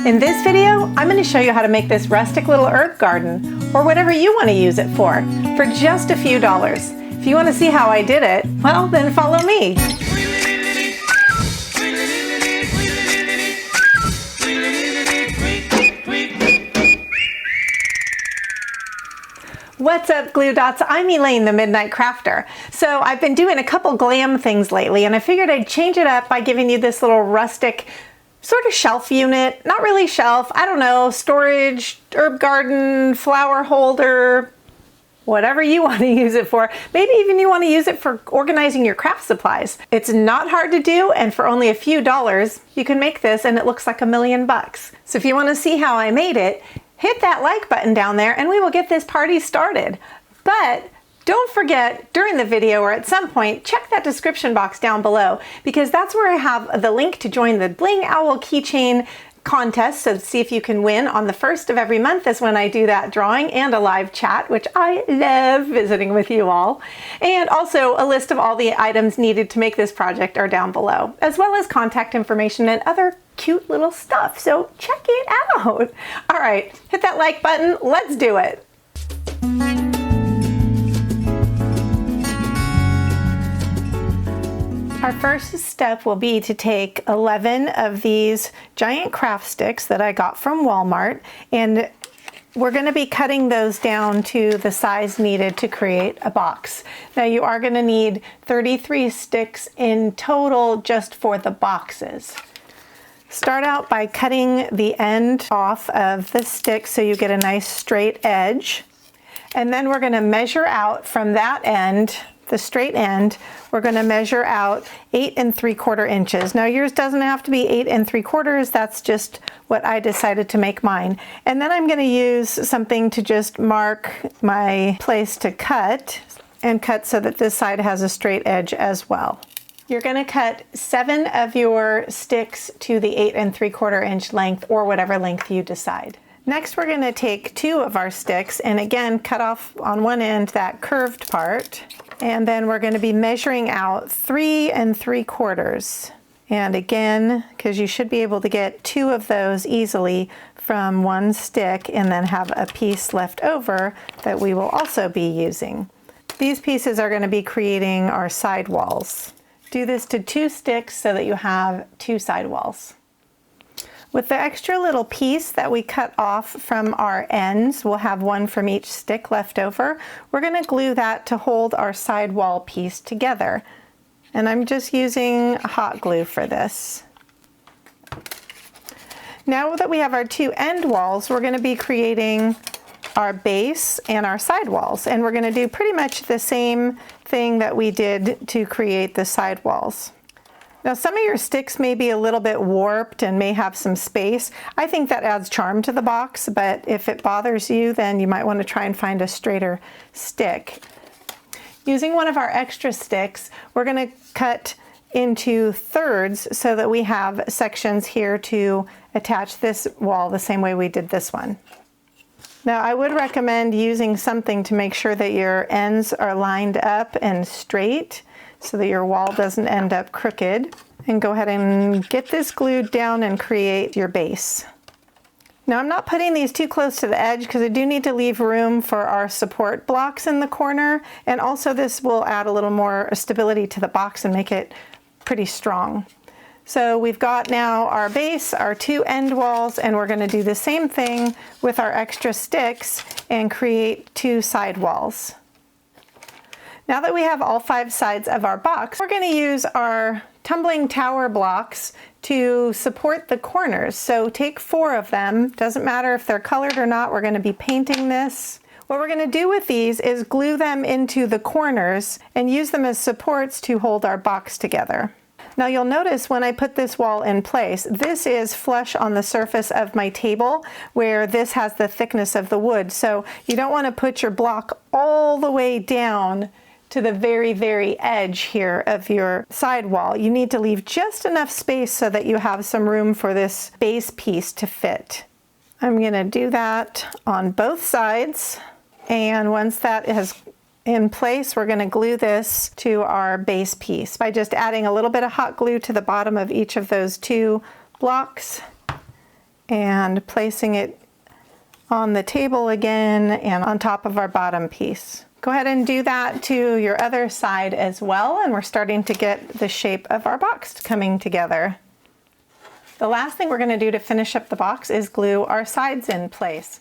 In this video, I'm going to show you how to make this rustic little herb garden, or whatever you want to use it for just a few dollars. If you want to see how I did it, well, then follow me. What's up, Glue Dots? I'm Elaine, the Midnight Crafter. So I've been doing a couple glam things lately, and I figured I'd change it up by giving you this little rustic sort of shelf unit. Not really shelf, I don't know, storage, herb garden, flower holder, whatever you want to use it for. Maybe even you want to use it for organizing your craft supplies. It's not hard to do, and for only a few dollars, you can make this and it looks like $1,000,000. So if you want to see how I made it, hit that like button down there and we will get this party started. But don't forget, during the video or at some point, check that description box down below, because that's where I have the link to join the Bling Owl keychain contest. So see if you can win. On the 1st of every month is when I do that drawing, and a live chat, which I love visiting with you all. And also a list of all the items needed to make this project are down below, as well as contact information and other cute little stuff. So check it out. All right, hit that like button. Let's do it. Our first step will be to take 11 of these giant craft sticks that I got from Walmart, and we're going to be cutting those down to the size needed to create a box. Now you are going to need 33 sticks in total just for the boxes. Start out by cutting the end off of the stick so you get a nice straight edge. And then we're going to measure out from that end, the straight end, we're going to measure out 8 3/4 inches. Now yours doesn't have to be 8 3/4, that's just what I decided to make mine. And then I'm going to use something to just mark my place to cut, and cut so that this side has a straight edge as well. You're going to cut 7 of your sticks to the 8 3/4 inch length, or whatever length you decide. Next, we're going to take 2 of our sticks and again cut off on one end that curved part. And then we're going to be measuring out 3 3/4. And again, because you should be able to get 2 of those easily from one stick, and then have a piece left over that we will also be using. These pieces are going to be creating our side walls. Do this to 2 sticks so that you have 2 side walls. With the extra little piece that we cut off from our ends, we'll have one from each stick left over. We're going to glue that to hold our side wall piece together. And I'm just using hot glue for this. Now that we have our 2 end walls, we're going to be creating our base and our side walls. And we're going to do pretty much the same thing that we did to create the side walls. Now some of your sticks may be a little bit warped and may have some space. I think that adds charm to the box, but if it bothers you, then you might want to try and find a straighter stick. Using one of our extra sticks, we're going to cut into thirds so that we have sections here to attach this wall the same way we did this one. Now I would recommend using something to make sure that your ends are lined up and straight, so that your wall doesn't end up crooked. And go ahead and get this glued down and create your base. Now I'm not putting these too close to the edge because I do need to leave room for our support blocks in the corner, and also this will add a little more stability to the box and make it pretty strong. So we've got now our base, our 2 end walls, and we're going to do the same thing with our extra sticks and create 2 side walls. Now that we have all 5 sides of our box, we're going to use our tumbling tower blocks to support the corners. So take 4 of them. Doesn't matter if they're colored or not, we're going to be painting this. What we're going to do with these is glue them into the corners and use them as supports to hold our box together. Now you'll notice when I put this wall in place, this is flush on the surface of my table, where this has the thickness of the wood. So you don't want to put your block all the way down to the very, very edge here of your side wall. You need to leave just enough space so that you have some room for this base piece to fit. I'm going to do that on both sides, and once that is in place, we're going to glue this to our base piece by just adding a little bit of hot glue to the bottom of each of those 2 blocks and placing it on the table again and on top of our bottom piece. Go ahead and do that to your other side as well, and we're starting to get the shape of our box coming together. The last thing we're going to do to finish up the box is glue our sides in place.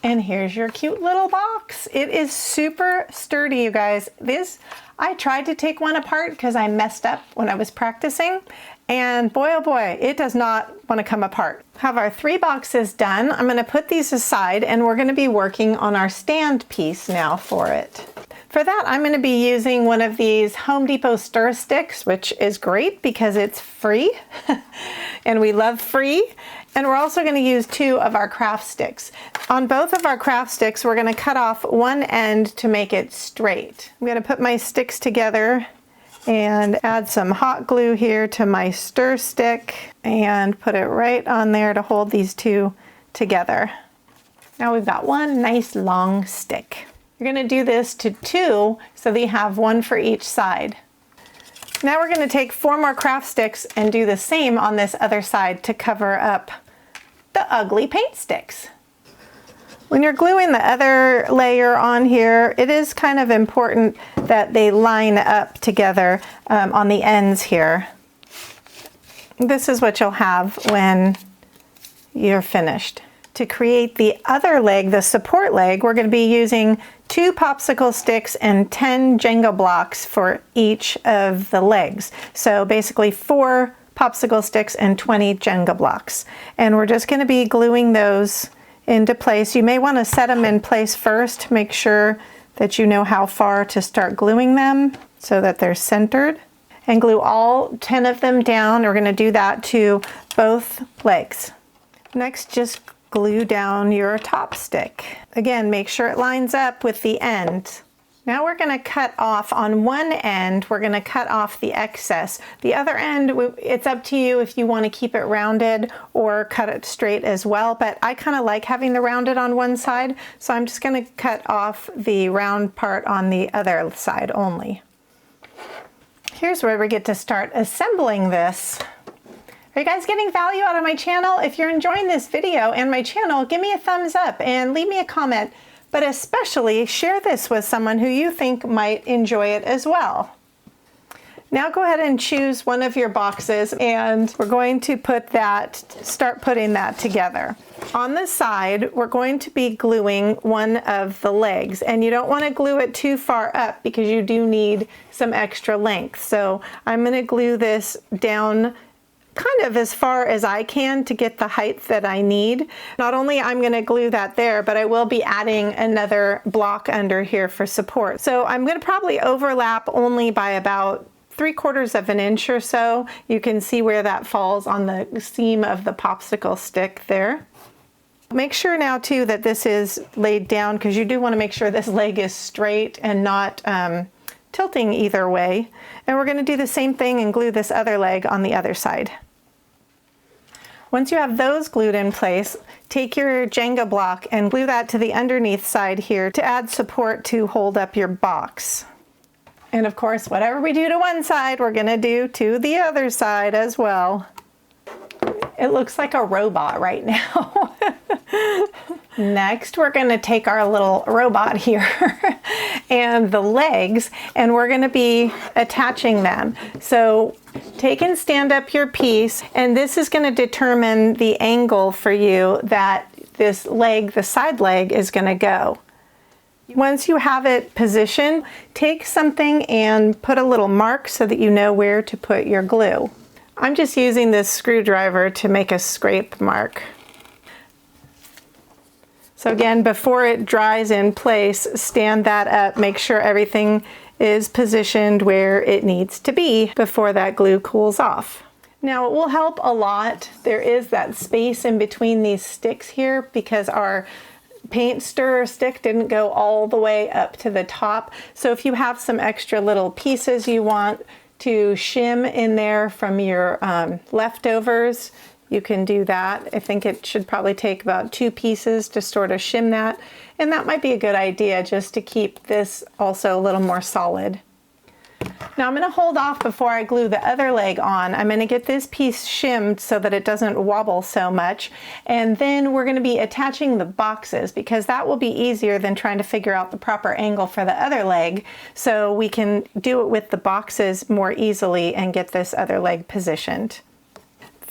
And here's your cute little box. It is super sturdy, you guys. I tried to take one apart because I messed up when I was practicing, and boy oh boy, it does not want to come apart. Have our 3 boxes done. I'm going to put these aside and we're going to be working on our stand piece now for it. For that, I'm going to be using one of these Home Depot stir sticks, which is great because it's free and we love free. And we're also going to use 2 of our craft sticks. On both of our craft sticks, we're going to cut off one end to make it straight. I'm going to put my sticks together and add some hot glue here to my stir stick and put it right on there to hold these 2 together. Now we've got one nice long stick. You're going to do this to 2 so that you have 1 for each side. Now we're going to take 4 more craft sticks and do the same on this other side to cover up the ugly paint sticks. When you're gluing the other layer on here, it is kind of important that they line up together on the ends here. This is what you'll have when you're finished. To create the other leg, the support leg, we're going to be using 2 popsicle sticks and 10 Jenga blocks for each of the legs. So basically 4 popsicle sticks and 20 Jenga blocks. And we're just going to be gluing those into place. You may want to set them in place first. Make sure that you know how far to start gluing them so that they're centered. And glue all 10 of them down. We're going to do that to both legs. Next, just glue down your top stick. Again, make sure it lines up with the end. Now we're going to cut off on one end, we're going to cut off the excess. The other end, it's up to you if you want to keep it rounded or cut it straight as well, but I kind of like having the rounded on one side, so I'm just going to cut off the round part on the other side only. Here's where we get to start assembling this. Are you guys getting value out of my channel? If you're enjoying this video and my channel, give me a thumbs up and leave me a comment. But especially share this with someone who you think might enjoy it as well. Now go ahead and choose one of your boxes and we're going to start putting that together. On the side, we're going to be gluing one of the legs, and you don't want to glue it too far up because you do need some extra length. So I'm going to glue this down kind of as far as I can to get the height that I need. Not only I'm going to glue that there, but I will be adding another block under here for support. So I'm going to probably overlap only by about 3/4 of an inch or so. You can see where that falls on the seam of the popsicle stick there. Make sure now too that this is laid down, because you do want to make sure this leg is straight and not tilting either way. And we're going to do the same thing and glue this other leg on the other side. Once you have those glued in place, take your Jenga block and glue that to the underneath side here to add support to hold up your box. And of course, whatever we do to one side, we're going to do to the other side as well. It looks like a robot right now. Next, we're going to take our little robot here and the legs, and we're going to be attaching them. So take and stand up your piece, and this is going to determine the angle for you that this leg, the side leg, is going to go. Once you have it positioned, take something and put a little mark so that you know where to put your glue. I'm just using this screwdriver to make a scrape mark. So again, before it dries in place, stand that up, make sure everything is positioned where it needs to be before that glue cools off. Now it will help a lot. There is that space in between these sticks here because our paint stirrer stick didn't go all the way up to the top. So if you have some extra little pieces you want to shim in there from your leftovers, you can do that. I think it should probably take about 2 pieces to sort of shim that. And that might be a good idea just to keep this also a little more solid. Now I'm going to hold off before I glue the other leg on. I'm going to get this piece shimmed so that it doesn't wobble so much. And then we're going to be attaching the boxes because that will be easier than trying to figure out the proper angle for the other leg. So we can do it with the boxes more easily and get this other leg positioned.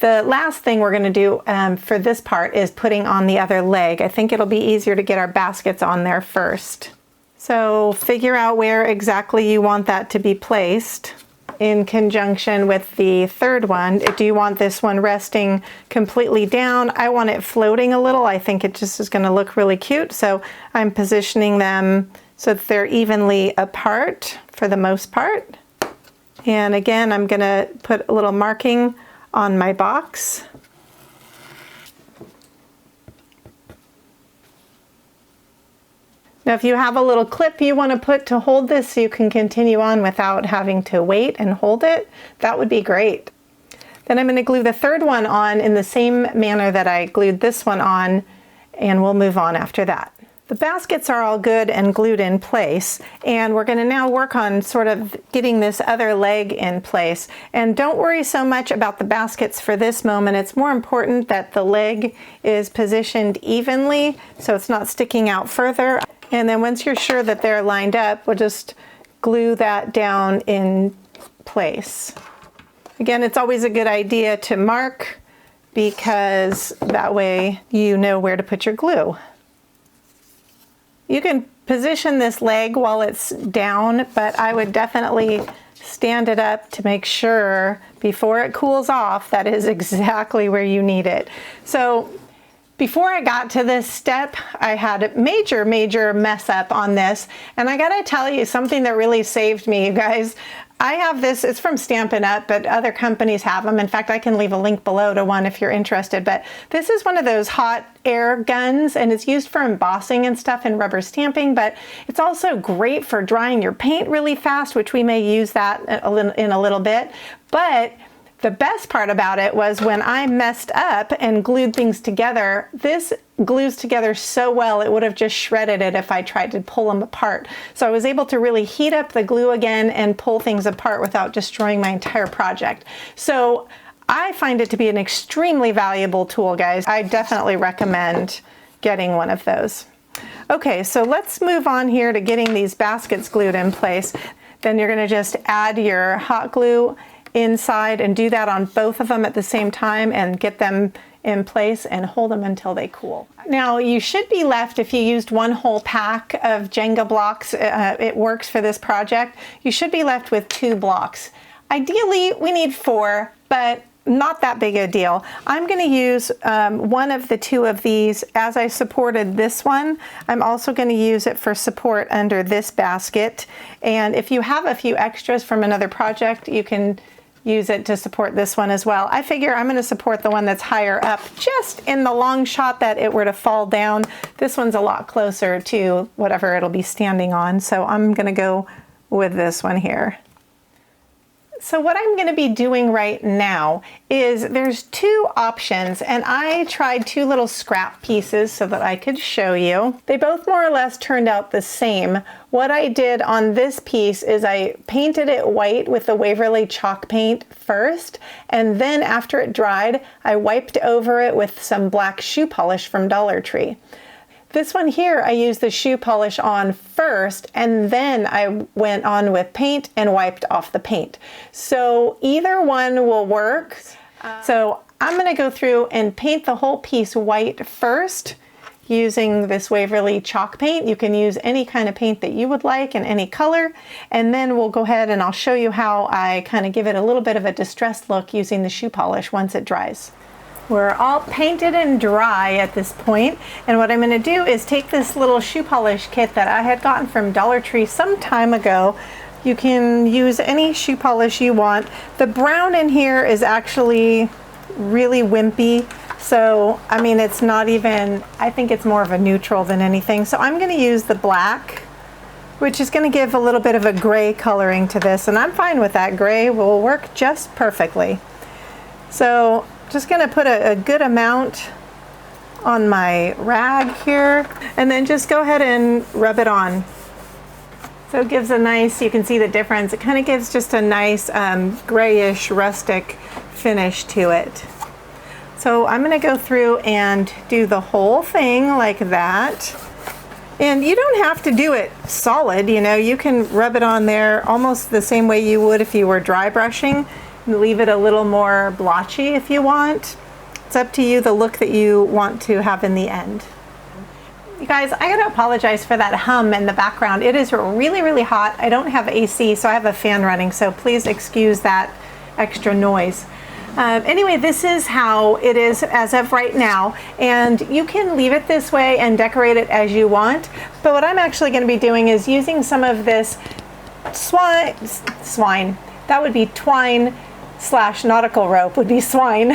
The last thing we're going to do for this part is putting on the other leg. I think it'll be easier to get our baskets on there first. So figure out where exactly you want that to be placed in conjunction with the third one. Do you want this one resting completely down? I want it floating a little. I think it just is going to look really cute. So I'm positioning them so that they're evenly apart for the most part. And again, I'm going to put a little marking on my box. Now if you have a little clip you want to put to hold this so you can continue on without having to wait and hold it, that would be great. Then I'm going to glue the third one on in the same manner that I glued this one on, and we'll move on after that. The baskets are all good and glued in place, and we're going to now work on sort of getting this other leg in place. And don't worry so much about the baskets for this moment. It's more important that the leg is positioned evenly so it's not sticking out further. And then once you're sure that they're lined up, we'll just glue that down in place. Again, it's always a good idea to mark because that way you know where to put your glue. You can position this leg while it's down, but I would definitely stand it up to make sure before it cools off that is exactly where you need it. So before I got to this step, I had a major mess up on this, and I gotta tell you something that really saved me, you guys. I have this, it's from Stampin' Up, but other companies have them. In fact, I can leave a link below to one if you're interested, but this is one of those hot air guns, and it's used for embossing and stuff and rubber stamping, but it's also great for drying your paint really fast, which we may use that in a little bit. But the best part about it was when I messed up and glued things together, this glues together so well it would have just shredded it if I tried to pull them apart. So I was able to really heat up the glue again and pull things apart without destroying my entire project. So I find it to be an extremely valuable tool, guys. I definitely recommend getting one of those. Okay, so let's move on here to getting these baskets glued in place. Then you're gonna just add your hot glue inside and do that on both of them at the same time and get them in place and hold them until they cool. Now you should be left, if you used one whole pack of Jenga blocks, it works for this project, you should be left with 2 blocks. Ideally we need 4, but not that big a deal. I'm going to use one of the 2 of these as I supported this one. I'm also going to use it for support under this basket, and if you have a few extras from another project you can use it to support this one as well. I figure I'm going to support the one that's higher up, just in the long shot that it were to fall down. This one's a lot closer to whatever it'll be standing on, so I'm going to go with this one here. So what I'm going to be doing right now is there's 2 options, and I tried 2 little scrap pieces so that I could show you. They both more or less turned out the same. What I did on this piece is I painted it white with the Waverly chalk paint first, and then after it dried, I wiped over it with some black shoe polish from Dollar Tree. This one here, I used the shoe polish on first, and then I went on with paint and wiped off the paint. So either one will work. So I'm going to go through and paint the whole piece white first using this Waverly chalk paint. You can use any kind of paint that you would like in any color, and then we'll go ahead and I'll show you how I kind of give it a little bit of a distressed look using the shoe polish once it dries. We're all painted and dry at this point, and what I'm going to do is take this little shoe polish kit that I had gotten from Dollar Tree some time ago. You can use any shoe polish you want. The brown in here is actually really wimpy, so I mean it's not even, I think it's more of a neutral than anything. So I'm going to use the black, which is going to give a little bit of a gray coloring to this, and I'm fine with that. Gray will work just perfectly. So just going to put a good amount on my rag here, and then just go ahead and rub it on. So it gives a nice, you can see the difference. It kind of gives just a nice grayish rustic finish to it. So I'm going to go through and do the whole thing like that. And you don't have to do it solid, you know, you can rub it on there almost the same way you would if you were dry brushing. Leave it a little more blotchy if you want. It's up to you the look that you want to have in the end. You guys, I gotta apologize for that hum in the background. It is really, really hot. I don't have AC, so I have a fan running, so please excuse that extra noise. Anyway, this is how it is as of right now, and you can leave it this way and decorate it as you want, but what I'm actually going to be doing is using some of this that would be twine / nautical rope would be swine.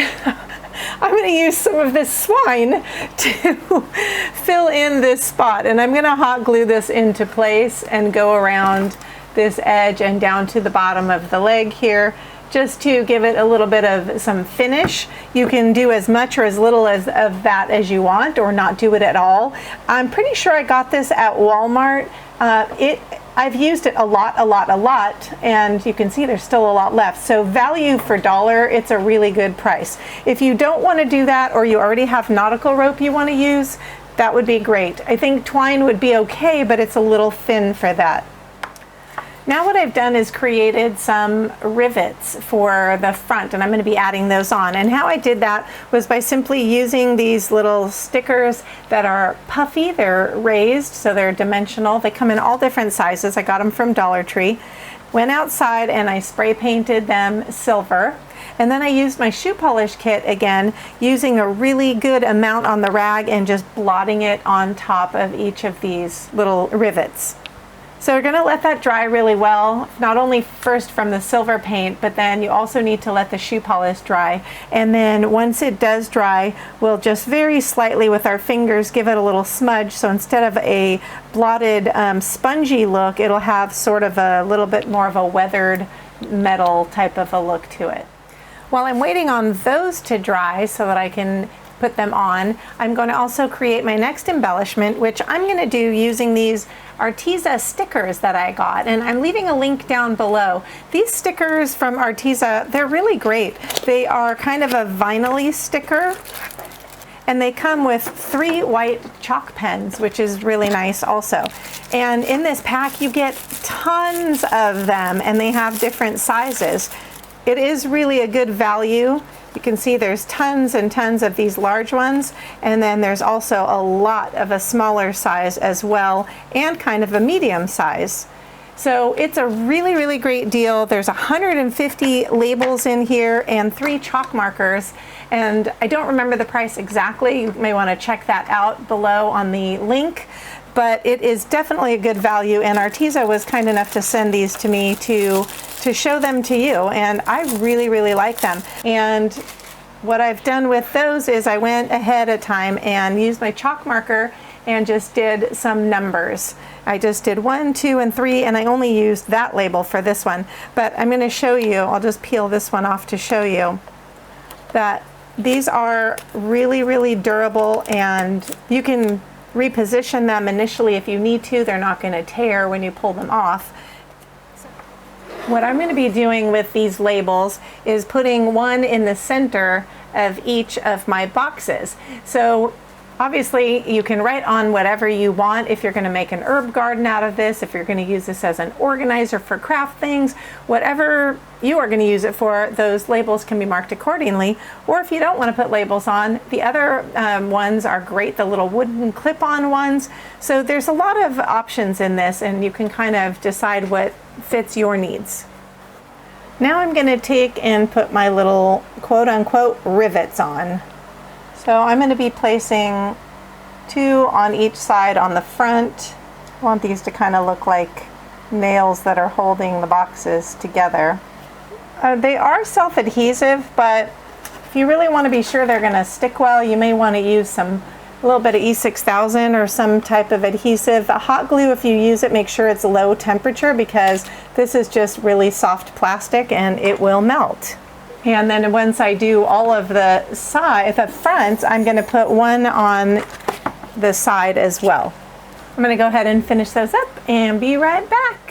I'm going to use some of this swine to fill in this spot, and I'm going to hot glue this into place and go around this edge and down to the bottom of the leg here, just to give it a little bit of some finish. You can do as much or as little of that as you want, or not do it at all. I'm pretty sure I got this at Walmart. I've used it a lot, and you can see there's still a lot left. So value for dollar, it's a really good price. If you don't want to do that, or you already have nautical rope you want to use, that would be great. I think twine would be okay, but it's a little thin for that. Now what I've done is created some rivets for the front, and I'm going to be adding those on. And how I did that was by simply using these little stickers that are puffy. They're raised, so they're dimensional. They come in all different sizes. I got them from Dollar Tree. Went outside and I spray painted them silver. And then I used my shoe polish kit again, using a really good amount on the rag and just blotting it on top of each of these little rivets. So we're going to let that dry really well, not only first from the silver paint, but then you also need to let the shoe polish dry. And then once it does dry, we'll just very slightly with our fingers give it a little smudge. So instead of a blotted spongy look, it'll have sort of a little bit more of a weathered metal type of a look to it. While I'm waiting on those to dry so that I can put them on, I'm going to also create my next embellishment, which I'm going to do using these Arteza stickers that I got, and I'm leaving a link down below. These stickers from Arteza, they're really great. They are kind of a vinyl-y sticker, and they come with 3 white chalk pens, which is really nice also. And in this pack you get tons of them, and they have different sizes. It is really a good value. You can see there's tons and tons of these large ones, and then there's also a lot of a smaller size as well, and kind of a medium size. So it's a really, really great deal. There's 150 labels in here and 3 chalk markers, and I don't remember the price exactly. You may want to check that out below on the link, but it is definitely a good value, and Arteza was kind enough to send these to me to show them to you, and I really, really like them. And what I've done with those is I went ahead of time and used my chalk marker and just did some numbers. I just did 1, 2, and 3, and I only used that label for this one. But I'm going to show you, I'll just peel this one off to show you that these are really, really durable, and you can reposition them initially if you need to. They're not going to tear when you pull them off. What I'm going to be doing with these labels is putting one in the center of each of my boxes. So obviously you can write on whatever you want. If you're going to make an herb garden out of this, if you're going to use this as an organizer for craft things, whatever you are going to use it for, those labels can be marked accordingly. Or if you don't want to put labels on, the other ones are great, the little wooden clip-on ones. So there's a lot of options in this, and you can kind of decide what fits your needs. Now I'm going to take and put my little quote-unquote rivets on. So I'm going to be placing 2 on each side on the front. I want these to kind of look like nails that are holding the boxes together. They are self-adhesive, but if you really want to be sure they're going to stick well, you may want to use a little bit of E6000 or some type of adhesive. The hot glue, if you use it, make sure it's low temperature, because this is just really soft plastic and it will melt. And then once I do all of the fronts, I'm going to put one on the side as well. I'm going to go ahead and finish those up and be right back.